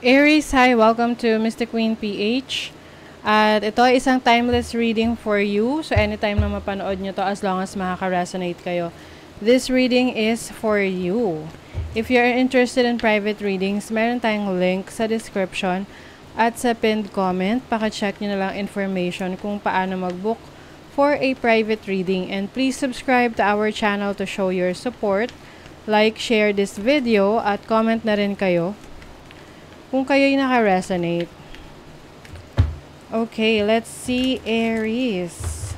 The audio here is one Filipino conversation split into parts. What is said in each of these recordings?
Aries, hi! Welcome to Mystic Queen PH. At ito ay isang timeless reading for you. So anytime na mapanood nyo to as long as makaka-resonate kayo. This reading is for you. If you are interested in private readings, meron tayong link sa description at sa pinned comment. Paka-check nyo na lang information kung paano mag-book for a private reading. And please subscribe to our channel to show your support. Like, share this video at comment na rin kayo kung kayo'y naka-resonate. Okay, let's see, Aries.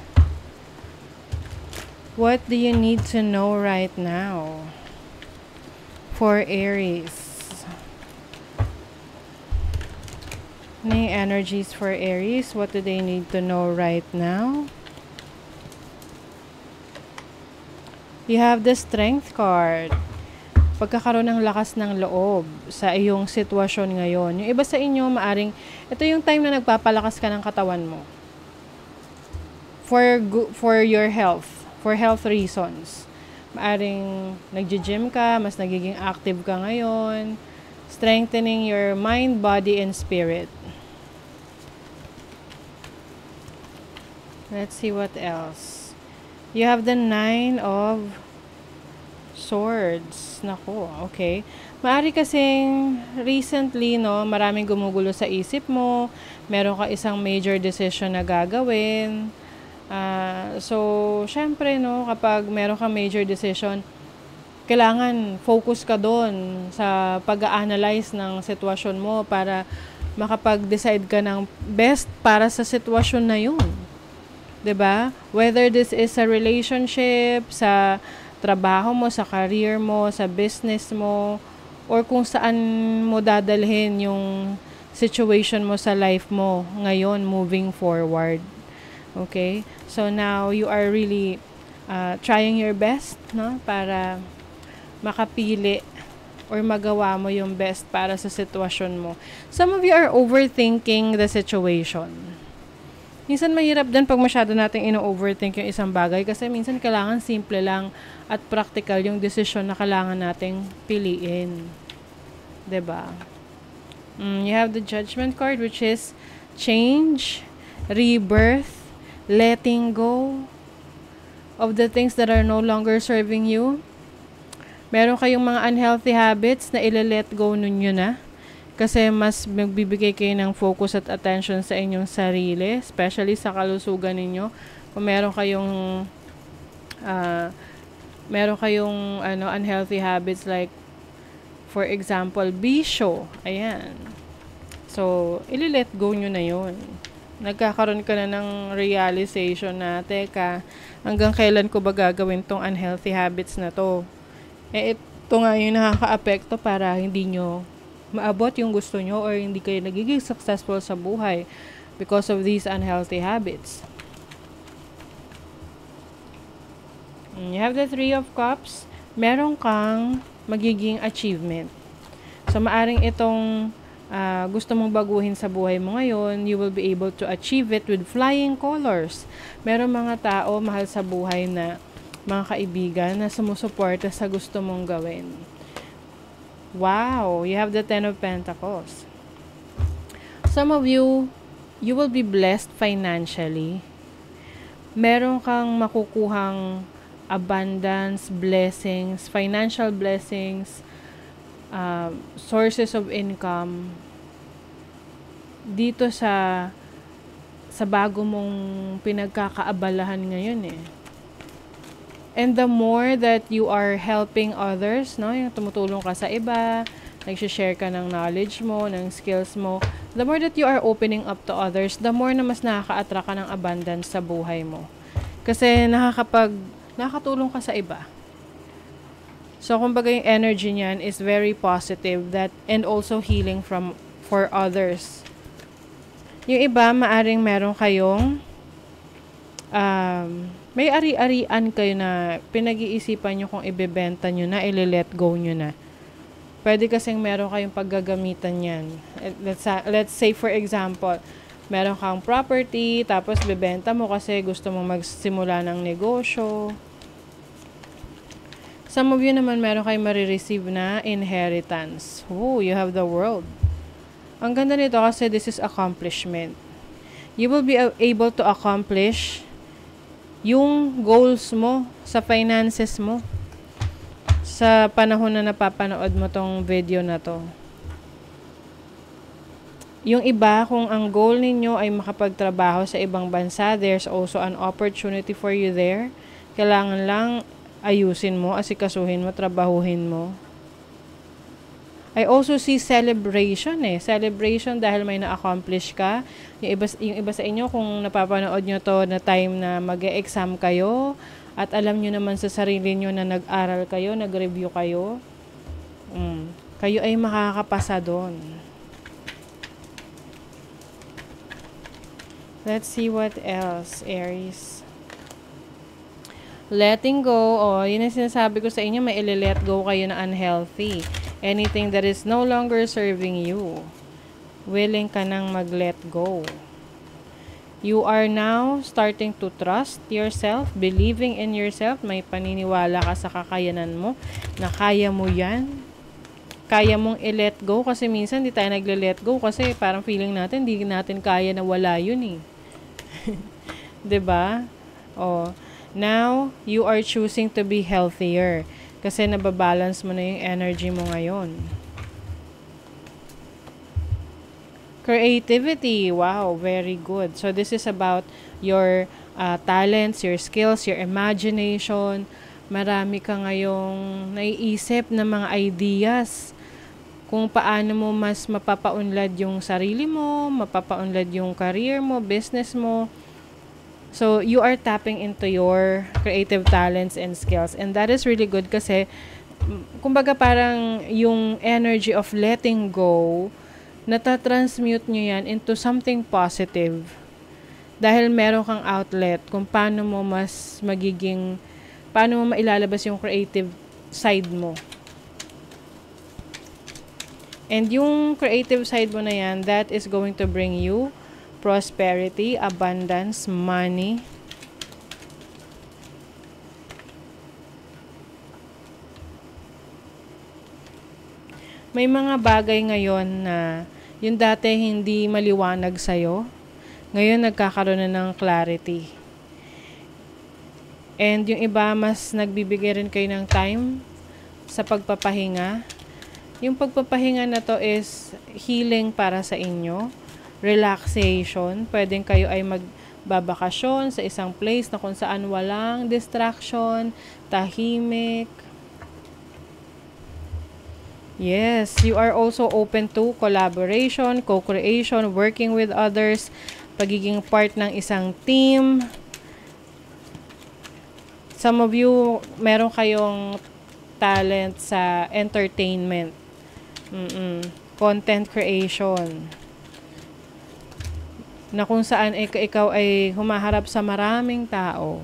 What do you need to know right now for Aries? Any energies for Aries? What do they need to know right now? You have the Strength card. Pagkakaroon ng lakas ng loob sa iyong sitwasyon ngayon. Yung iba sa inyo, maaring, ito yung time na nagpapalakas ka ng katawan mo. For your health. For health reasons. Maaring nagji-gym ka, mas nagiging active ka ngayon. Strengthening your mind, body, and spirit. Let's see what else. You have the 9 of Swords. Nako, okay. Maari kasing recently, no, maraming gumugulo sa isip mo. Meron ka isang major decision na gagawin. So, syempre, no, kapag meron ka major decision, kailangan focus ka doon sa pag-a-analyze ng sitwasyon mo para makapag-decide ka ng best para sa sitwasyon na yun. 'Di ba? Whether this is a relationship, sa trabaho mo, sa career mo, sa business mo, or kung saan mo dadalhin yung situation mo sa life mo ngayon moving forward. Okay? So now you are really trying your best, no? Para makapili or magawa mo yung best para sa sitwasyon mo. Some of you are overthinking the situation. Minsan mahirap din pag masyado nating ino-overthink yung isang bagay kasi minsan kailangan simple lang at practical yung decision na kailangan nating piliin. 'Di ba? You have the Judgment card, which is change, rebirth, letting go of the things that are no longer serving you. Meron kayong mga unhealthy habits na ile-let go ninyo na. Kasi mas magbibigay kayo ng focus at attention sa inyong sarili, especially sa kalusugan ninyo. Kung meron kayong unhealthy habits like, for example, bisyo. Ayan. So, ili-let go nyo na yun. Nagkakaroon ka na ng realization na, teka, hanggang kailan ko ba gagawin tong unhealthy habits na to? Ito nga yung nakaka-apekto para hindi nyo maabot yung gusto nyo or hindi kayo nagiging successful sa buhay because of these unhealthy habits. You have the 3 of Cups. Meron kang magiging achievement. So, maaring itong gusto mong baguhin sa buhay mo ngayon, you will be able to achieve it with flying colors. Meron mga tao, mahal sa buhay na mga kaibigan na sumusuporta sa gusto mong gawin. Wow, you have the 10 of Pentacles. Some of you will be blessed financially. Meron kang makukuhang abundance, blessings, financial blessings, sources of income dito sa bago mong pinagkakaabalahan ngayon eh. And the more that you are helping others, no, yung tumutulong ka sa iba, nag-share ka ng knowledge mo, ng skills mo, the more that you are opening up to others, the more na mas nakaka-attract ka ng abundance sa buhay mo. Kasi nakakatulong ka sa iba. So, kumbaga yung energy niyan is very positive and also healing for others. Yung iba, maaring meron kayong may ari-arian kayo na pinag-iisipan nyo kung ibebenta nyo na, ili-let go nyo na. Pwede kasing meron kayong paggagamitan yan. Let's say for example, meron kang property, tapos bebenta mo kasi gusto mong magsimula ng negosyo. Some of you naman meron kayong marireceive na inheritance. Oh, you have the World. Ang ganda nito kasi this is accomplishment. You will be able to accomplish yung goals mo sa finances mo sa panahon na napapanood mo tong video na to. Yung iba, kung ang goal ninyo ay makapagtrabaho sa ibang bansa, there's also an opportunity for you there. Kailangan lang ayusin mo, asikasuhin mo, trabahuhin mo. I also see celebration Celebration dahil may na-accomplish ka. Yung iba sa inyo, kung napapanood nyo to na time na mag-e-exam kayo, at alam nyo naman sa sarili nyo na nag-aral kayo, nag-review kayo, kayo ay makakapasa doon. Let's see what else, Aries. Letting go. Yun ang sinasabi ko sa inyo, may ili-let go kayo na unhealthy. Anything that is no longer serving you. Willing ka nang mag-let go. You are now starting to trust yourself, believing in yourself. May paniniwala ka sa kakayanan mo, na kaya mo yan. Kaya mong i-let go kasi minsan di tayo nagle-let go kasi parang feeling natin di natin kaya na wala yun 'Diba? Now you are choosing to be healthier kasi nababalance mo na yung energy mo ngayon. Creativity, wow, very good. So this is about your talents, your skills, your imagination. Marami ka ngayong naiisip na mga ideas kung paano mo mas mapapaunlad yung sarili mo, mapapaunlad yung career mo, business mo. So, you are tapping into your creative talents and skills. And that is really good kasi, kumbaga parang yung energy of letting go, natatransmute nyo yan into something positive. Dahil meron kang outlet kung paano mo paano mo mailalabas yung creative side mo. And yung creative side mo na yan, that is going to bring you prosperity, abundance, money. May mga bagay ngayon na yung dati hindi maliwanag sa'yo, ngayon nagkakaroon na ng clarity. And yung iba, mas nagbibigay rin kayo ng time sa pagpapahinga. Yung pagpapahinga na to is healing para sa inyo. Relaxation. Pwedeng kayo ay magbabakasyon sa isang place na kung saan walang distraction, tahimik. Yes, you are also open to collaboration, co-creation, working with others, pagiging part ng isang team. Some of you, meron kayong talent sa entertainment. Content creation. Na kung saan ikaw ay humaharap sa maraming tao.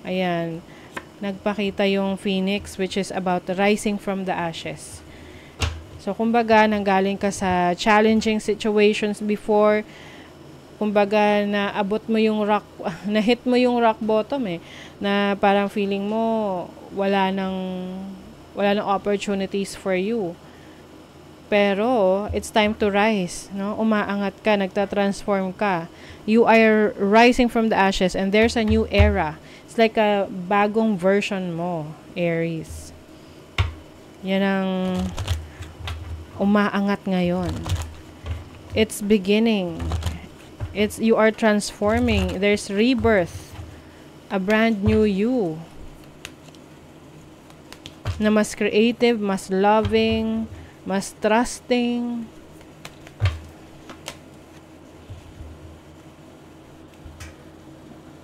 Ayan. Nagpakita yung Phoenix, which is about rising from the ashes. So, kumbaga, nanggaling ka sa challenging situations before. Kumbaga, naabot mo yung na-hit mo yung rock bottom na parang feeling mo, wala nang opportunities for you. Pero, it's time to rise, no? Umaangat ka, nagtatransform ka. You are rising from the ashes and there's a new era. It's like a bagong version mo, Aries. Yan ang umaangat ngayon. It's beginning. You are transforming. There's rebirth. A brand new you. Na mas creative, mas loving, mas trusting.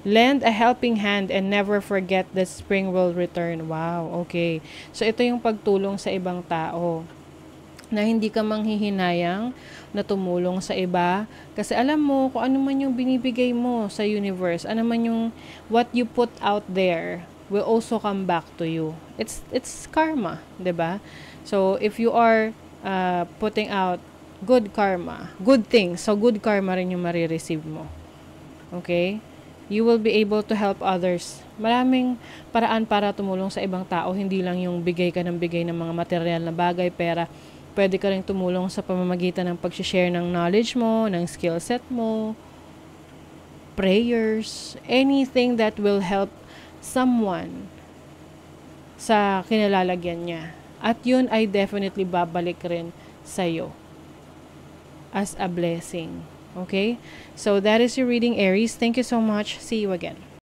Lend a helping hand and never forget that spring will return. Wow, okay. So, ito yung pagtulong sa ibang tao. Na hindi ka manghihinayang na tumulong sa iba. Kasi alam mo, kung ano man yung binibigay mo sa universe, ano man yung what you put out there will also come back to you. It's karma, 'di ba? So, if you are putting out good karma, good things, so good karma rin yung marireceive mo. Okay? You will be able to help others. Maraming paraan para tumulong sa ibang tao, hindi lang yung bigay ka ng bigay ng mga material na bagay, pera. Pwede ka rin tumulong sa pamamagitan ng pag-share ng knowledge mo, ng skill set mo, prayers, anything that will help someone sa kinalalagyan niya. At yun ay definitely babalik rin sa'yo as a blessing. Okay? So that is your reading, Aries. Thank you so much. See you again.